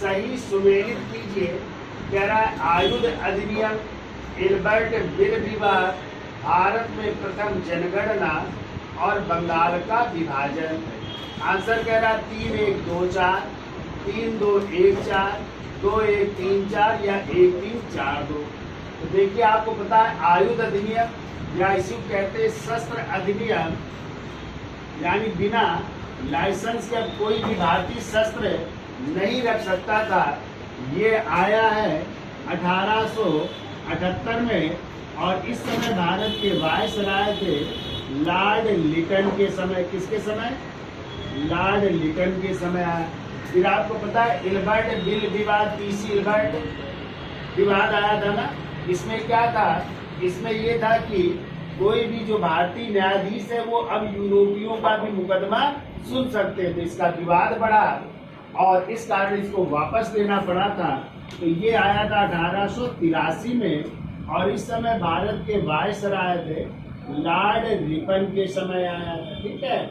सही सुमेलित कीजिए। कह रहा है आयुध अधिनियम, एल्बर्ट बिल विवाद, भारत में प्रथम जनगणना और बंगाल का विभाजन। आंसर कह रहा 3-1-2-4, 3-2-1-4, 2-1-3-4 या 1-3-4-2। तो देखिए आपको पता है आयुध अधिनियम या इसी को कहते हैं शस्त्र अधिनियम, यानी बिना लाइसेंस के अब कोई भी भारतीय शस्त्र नहीं रख सकता था। ये आया है 1878 में और इस समय भारत के वायसराय थे लॉर्ड लिटन के समय। किसके समय? लॉर्ड लिटन के समय आया। फिर आपको पता है एल्बर्ट बिल विवाद, पीसी एल्बर्ट विवाद आया था ना। इसमें क्या था? इसमें ये था कि कोई भी जो भारतीय न्यायाधीश है वो अब यूरोपियों का भी मुकदमा सुन सकते थे। इसका विवाद बढ़ा और इस कारण इसको वापस लेना पड़ा था। तो ये आया था 1883 में और इस समय भारत के वायसराय थे लॉर्ड रिपन के समय आया था। ठीक है,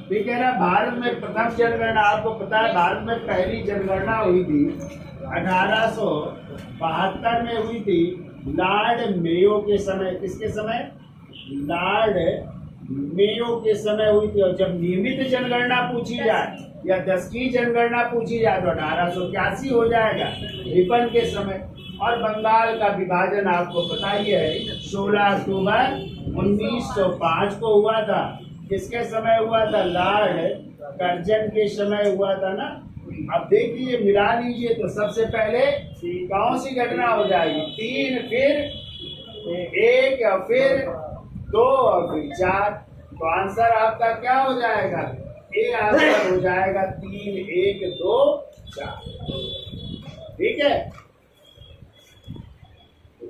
ठीक है ना। भारत में प्रथम जनगणना, आपको पता है भारत में पहली जनगणना हुई थी 1872 में हुई थी लॉर्ड मेयो के समय। किसके समय? लॉर्ड मेयो के समय हुई थी। और जब नियमित जनगणना पूछी जाए या 10वीं जनगणना पूछी जाए तो 1881 हो जाएगा, रिपन के समय। और बंगाल का विभाजन आपको पता ही है 16 अक्टूबर 1905 को हुआ था। किसके समय हुआ था? लॉर्ड कर्जन के समय हुआ था ना। अब देखिए मिला लीजिए तो सबसे पहले कौन सी घटना हो जाएगी? 3, फिर 1, और फिर 2 और फिर 4। तो आंसर आपका क्या हो जाएगा? ए आंसर हो जाएगा 3, 1, 2, 4। ठीक है, तो